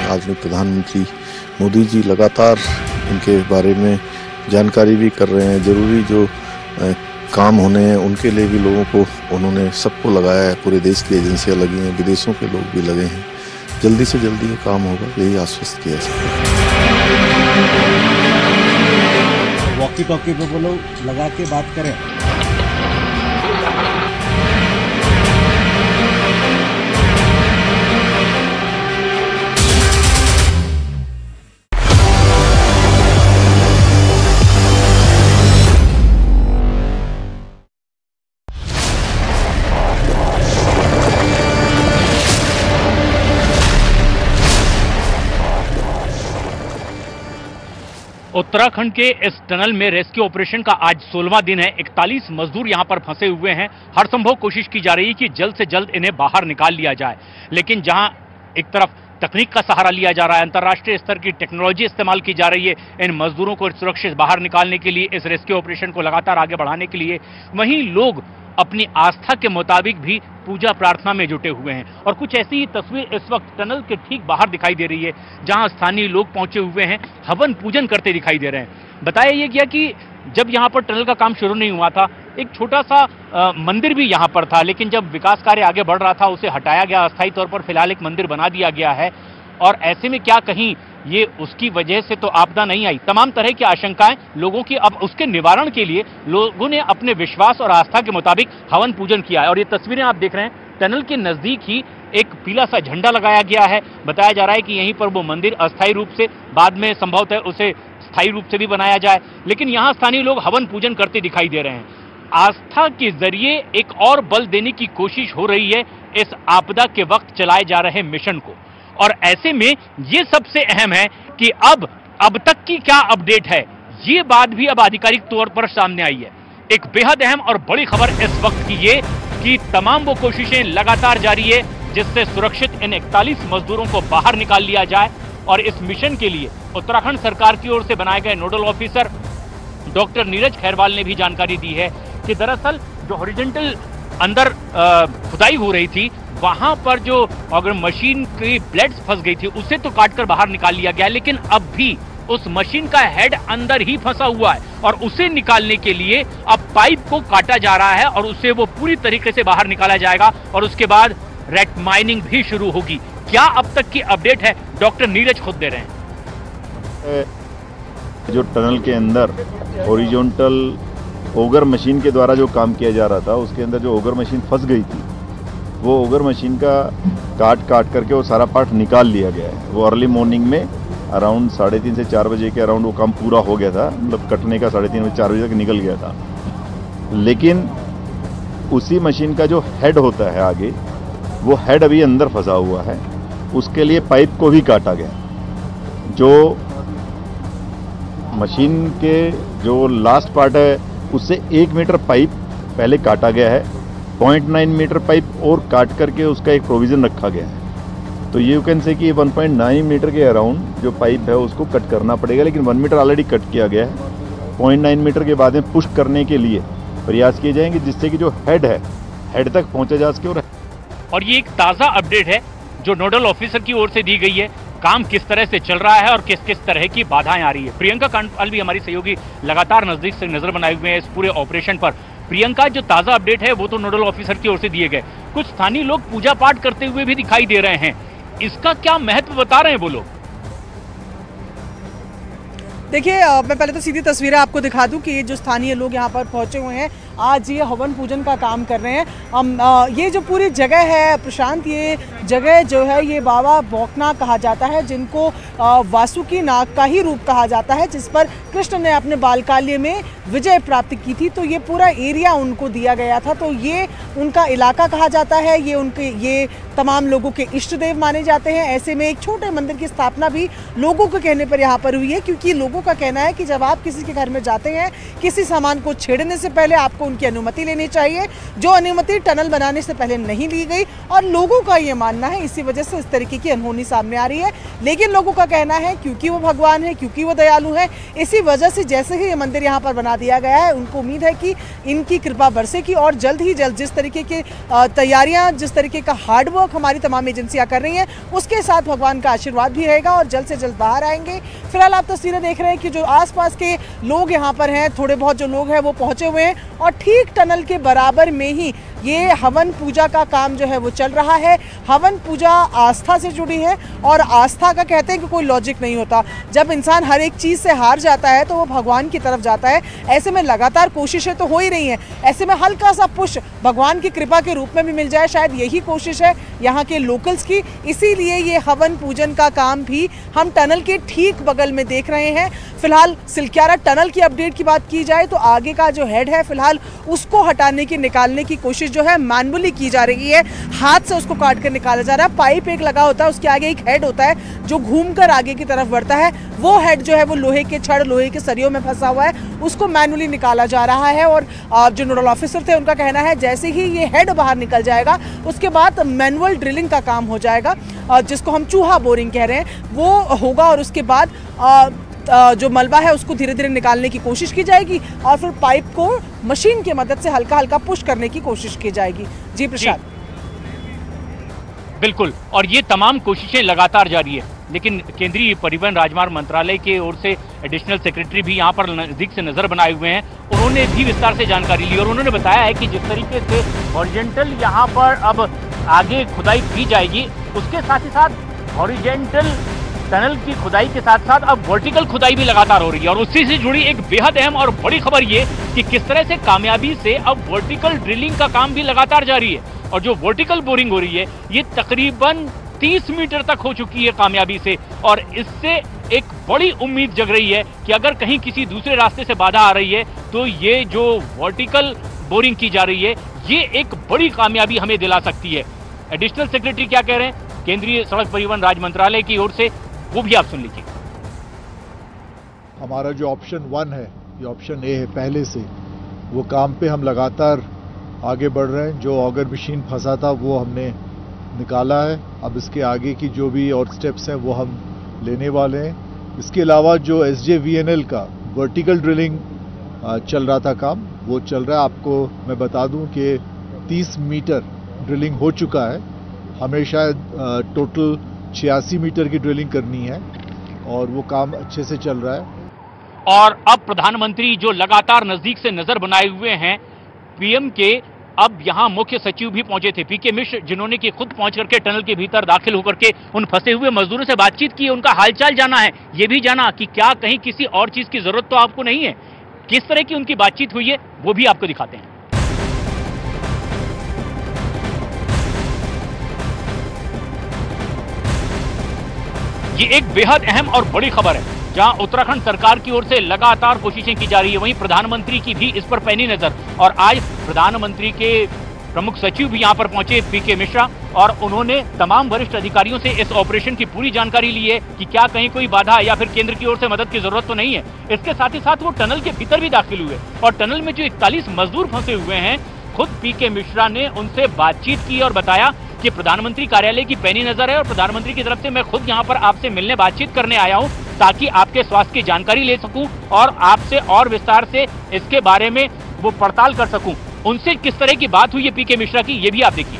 आदरणीय प्रधानमंत्री मोदी जी लगातार इनके बारे में जानकारी भी कर रहे हैं। जरूरी जो काम होने हैं उनके लिए भी लोगों को उन्होंने सबको लगाया है। पूरे देश की एजेंसियां लगी हैं, विदेशों के लोग भी लगे हैं। जल्दी से जल्दी ये काम होगा, यही आश्वस्त किया जाए। वॉकी टॉकी पे बोलो, लगा के बात करें। उत्तराखंड के इस टनल में रेस्क्यू ऑपरेशन का आज 16वां दिन है। 41 मजदूर यहां पर फंसे हुए हैं। हर संभव कोशिश की जा रही है कि जल्द से जल्द इन्हें बाहर निकाल लिया जाए, लेकिन जहां एक तरफ तकनीक का सहारा लिया जा रहा है, अंतर्राष्ट्रीय स्तर की टेक्नोलॉजी इस्तेमाल की जा रही है इन मजदूरों को सुरक्षित बाहर निकालने के लिए, इस रेस्क्यू ऑपरेशन को लगातार आगे बढ़ाने के लिए, वहीं लोग अपनी आस्था के मुताबिक भी पूजा प्रार्थना में जुटे हुए हैं। और कुछ ऐसी ही तस्वीर इस वक्त टनल के ठीक बाहर दिखाई दे रही है, जहां स्थानीय लोग पहुंचे हुए हैं, हवन पूजन करते दिखाई दे रहे हैं। बताया यह गया कि जब यहां पर टनल का काम शुरू नहीं हुआ था, एक छोटा सा मंदिर भी यहां पर था, लेकिन जब विकास कार्य आगे बढ़ रहा था उसे हटाया गया। अस्थायी तौर पर फिलहाल एक मंदिर बना दिया गया है। और ऐसे में क्या कहीं ये उसकी वजह से तो आपदा नहीं आई, तमाम तरह की आशंकाएं लोगों की। अब उसके निवारण के लिए लोगों ने अपने विश्वास और आस्था के मुताबिक हवन पूजन किया है। और ये तस्वीरें आप देख रहे हैं, टनल के नजदीक ही एक पीला सा झंडा लगाया गया है। बताया जा रहा है कि यहीं पर वो मंदिर अस्थायी रूप से, बाद में संभवतः उसे स्थायी रूप से भी बनाया जाए, लेकिन यहां स्थानीय लोग हवन पूजन करते दिखाई दे रहे हैं। आस्था के जरिए एक और बल देने की कोशिश हो रही है इस आपदा के वक्त चलाए जा रहे मिशन को। और ऐसे में ये सबसे अहम है कि अब तक की क्या अपडेट है, ये बात भी अब आधिकारिक तौर पर सामने आई है। एक बेहद अहम और बड़ी खबर इस वक्त की ये कि तमाम वो कोशिशें लगातार जारी है जिससे सुरक्षित इन 41 मजदूरों को बाहर निकाल लिया जाए। और इस मिशन के लिए उत्तराखंड सरकार की ओर से बनाए गए nodal officer doctor Neeraj Khairwal ने भी जानकारी दी है कि दरअसल जो हॉरिजॉन्टल अंदर खुदाई हो रही थी, वहां पर जो अगर मशीन की ब्लेड्स फंस गई थी उसे तो काटकर बाहर निकाल लिया गया, लेकिन अब भी उस मशीन का हेड अंदर ही फंसा हुआ है और उसे निकालने के लिए अब पाइप को काटा जा रहा है और उसे वो पूरी तरीके से बाहर निकाला जाएगा और उसके बाद रेट माइनिंग भी शुरू होगी। क्या अब तक की अपडेट है, डॉक्टर नीरज खुद दे रहे हैं। जो टनल के अंदर हॉरिजॉन्टल ओगर मशीन के द्वारा जो काम किया जा रहा था, उसके अंदर जो ओगर मशीन फंस गई थी, वो ओगर मशीन का काट करके वो सारा पार्ट निकाल लिया गया है। वो अर्ली मॉर्निंग में अराउंड 3:30 से 4 बजे के अराउंड वो काम पूरा हो गया था, मतलब कटने का 3:30 बजे 4 बजे तक निकल गया था। लेकिन उसी मशीन का जो हेड होता है आगे, वो हेड अभी अंदर फंसा हुआ है, उसके लिए पाइप को भी काटा गया। जो मशीन के जो लास्ट पार्ट है उससे 1 मीटर पाइप पहले काटा गया है, 0.9 मीटर पाइप और काट करके उसका एक प्रोविज़न रखा गया है। तो ये यू कैन से कि 1.9 मीटर के अराउंड जो पाइप है उसको कट करना पड़ेगा, लेकिन 1 मीटर ऑलरेडी कट किया गया है। 0.9 मीटर के बाद में पुश करने के लिए प्रयास किए जाएंगे जिससे कि जो हेड है, हेड तक पहुंचा जा सके। और ये एक ताज़ा अपडेट है जो नोडल ऑफिसर की ओर से दी गई है, काम किस तरह से चल रहा है और किस किस तरह की बाधाएं आ रही है। प्रियंका कांडपाल भी हमारी सहयोगी लगातार नजदीक से नजर बनाए हुए हैं इस पूरे ऑपरेशन पर। प्रियंका, जो ताज़ा अपडेट है वो तो नोडल ऑफिसर की ओर से दिए गए, कुछ स्थानीय लोग पूजा पाठ करते हुए भी दिखाई दे रहे हैं, इसका क्या महत्व बता रहे हैं वो लोग? देखिए, मैं पहले तो सीधी तस्वीरें आपको दिखा दूं कि ये जो स्थानीय लोग यहाँ पर पहुंचे हुए हैं, आज ये हवन पूजन का काम कर रहे हैं। ये जो पूरी जगह है प्रशांत, ये जगह जो है ये बाबा भौकनाग कहा जाता है, जिनको वासुकी नाग का ही रूप कहा जाता है, जिस पर कृष्ण ने अपने बालकाल्य में विजय प्राप्त की थी। तो ये पूरा एरिया उनको दिया गया था, तो ये उनका इलाका कहा जाता है। ये तमाम लोगों के इष्ट देव माने जाते हैं। ऐसे में एक छोटे मंदिर की स्थापना भी लोगों के कहने पर यहाँ पर हुई है, क्योंकि लोगों का कहना है कि जब आप किसी के घर में जाते हैं, किसी सामान को छेड़ने से पहले आपको उनकी अनुमति लेनी चाहिए, जो अनुमति टनल बनाने से पहले नहीं ली गई। और लोगों का ये मानना है इसी वजह से इस तरीके की अनहोनी सामने आ रही है। लेकिन लोगों का कहना है क्योंकि वो भगवान है, क्योंकि वो दयालु है, इसी वजह से जैसे ही ये मंदिर यहाँ पर बना दिया गया है, उनको उम्मीद है कि इनकी कृपा बरसेगी और जल्द ही जल्द जिस तरीके की तैयारियां, जिस तरीके का हार्डवर्क हमारी तमाम एजेंसियां कर रही हैं, उसके साथ भगवान का आशीर्वाद भी रहेगा और जल्द से जल्द बाहर आएंगे। फिलहाल आप तस्वीरें देख रहे हैं कि जो आसपास के लोग यहाँ पर हैं, थोड़े बहुत जो लोग हैं वो पहुंचे हुए हैं और ठीक टनल के बराबर में ही ये हवन पूजा का काम जो है वो चल रहा है। हवन पूजा आस्था से जुड़ी है और आस्था का कहते हैं कि कोई लॉजिक नहीं होता। जब इंसान हर एक चीज़ से हार जाता है तो वो भगवान की तरफ जाता है। ऐसे में लगातार कोशिशें तो हो ही रही हैं, ऐसे में हल्का सा पुश भगवान की कृपा के रूप में भी मिल जाए, शायद यही कोशिश है यहाँ के लोकल्स की। इसीलिए ये हवन पूजन का काम भी हम टनल के ठीक बगल में देख रहे हैं। फिलहाल सिलक्यारा टनल की अपडेट की बात की जाए तो आगे का जो हेड है फिलहाल उसको हटाने की, निकालने की कोशिश जो है मैनुअली की जा रही है। हाथ से उसको काट कर निकाला जा रहा है। पाइप एक लगा होता है, उसके आगे एक हेड होता है जो घूमकर आगे की तरफ बढ़ता है। वो हेड जो है वो लोहे के छड़, लोहे के सरियों में फंसा हुआ है, उसको मैनुअली निकाला जा रहा है। और जो नोडल ऑफिसर थे उनका कहना है जैसे ही ये हेड बाहर निकल जाएगा उसके बाद मैनुअल ड्रिलिंग का काम हो जाएगा, जिसको हम चूहा बोरिंग कह रहे हैं, वो होगा। और उसके बाद जो मलबा है उसको धीरे धीरे निकालने की कोशिश की जाएगी और फिर पाइप को मशीन की मदद से हल्का हल्का पुश करने की कोशिश की जाएगी। जी प्रसाद। बिल्कुल, और ये तमाम कोशिशें लगातार जारी है। लेकिन केंद्रीय परिवहन राजमार्ग मंत्रालय की ओर से एडिशनल सेक्रेटरी भी यहाँ पर नजदीक से नजर बनाए हुए हैं। उन्होंने भी विस्तार से जानकारी ली और उन्होंने बताया है कि जिस तरीके से हॉरिजॉन्टल यहाँ पर अब आगे खुदाई की जाएगी, उसके साथ ही साथ हॉरिजॉन्टल टनल की खुदाई के साथ साथ अब वर्टिकल खुदाई भी लगातार हो रही है। और उसी से जुड़ी एक बेहद अहम और बड़ी खबर ये कि किस तरह से कामयाबी से अब वर्टिकल ड्रिलिंग का काम भी लगातार जारी है। और जो वर्टिकल बोरिंग हो रही है ये तकरीबन 30 मीटर तक हो चुकी है कामयाबी से। और इससे एक बड़ी उम्मीद जग रही है कि अगर कहीं किसी दूसरे रास्ते से बाधा आ रही है तो ये जो वर्टिकल बोरिंग की जा रही है ये एक बड़ी कामयाबी हमें दिला सकती है। एडिशनल सेक्रेटरी क्या कह रहे हैं केंद्रीय सड़क परिवहन राज्य मंत्रालय की ओर से, वो भी आप सुन लीजिए। हमारा जो ऑप्शन 1 है, ये ऑप्शन ए है पहले से, वो काम पे हम लगातार आगे बढ़ रहे हैं। जो ऑगर मशीन फंसा था वो हमने निकाला है। अब इसके आगे की जो भी और स्टेप्स हैं वो हम लेने वाले हैं। इसके अलावा जो SJVNL का वर्टिकल ड्रिलिंग चल रहा था काम, वो चल रहा है। आपको मैं बता दूं कि 30 मीटर ड्रिलिंग हो चुका है। हमें शायद टोटल 86 मीटर की ड्रिलिंग करनी है और वो काम अच्छे से चल रहा है। और अब प्रधानमंत्री जो लगातार नजदीक से नजर बनाए हुए हैं पीएम के, अब यहां मुख्य सचिव भी पहुंचे थे PK मिश्र, जिन्होंने कि खुद पहुंच करके टनल के भीतर दाखिल होकर के उन फंसे हुए मजदूरों से बातचीत की, उनका हालचाल जाना है। ये भी जाना कि क्या कहीं किसी और चीज की जरूरत तो आपको नहीं है। किस तरह की उनकी बातचीत हुई है वो भी आपको दिखाते हैं। ये एक बेहद अहम और बड़ी खबर है, जहां उत्तराखंड सरकार की ओर से लगातार कोशिशें की जा रही है, वहीं प्रधानमंत्री की भी इस पर पैनी नजर। और आज प्रधानमंत्री के प्रमुख सचिव भी यहां पर पहुंचे PK मिश्रा, और उन्होंने तमाम वरिष्ठ अधिकारियों से इस ऑपरेशन की पूरी जानकारी ली है कि क्या कहीं कोई बाधा या फिर केंद्र की ओर से मदद की जरूरत तो नहीं है। इसके साथ ही साथ वो टनल के भीतर भी दाखिल हुए और टनल में जो 41 मजदूर फंसे हुए हैं, खुद PK मिश्रा ने उनसे बातचीत की और बताया कि प्रधानमंत्री कार्यालय की पैनी नजर है और प्रधानमंत्री की तरफ से मैं खुद यहाँ पर आपसे मिलने, बातचीत करने आया हूँ ताकि आपके स्वास्थ्य की जानकारी ले सकूं और आपसे और विस्तार से इसके बारे में वो पड़ताल कर सकूं। उनसे किस तरह की बात हुई है PK मिश्रा की, ये भी आप देखिए।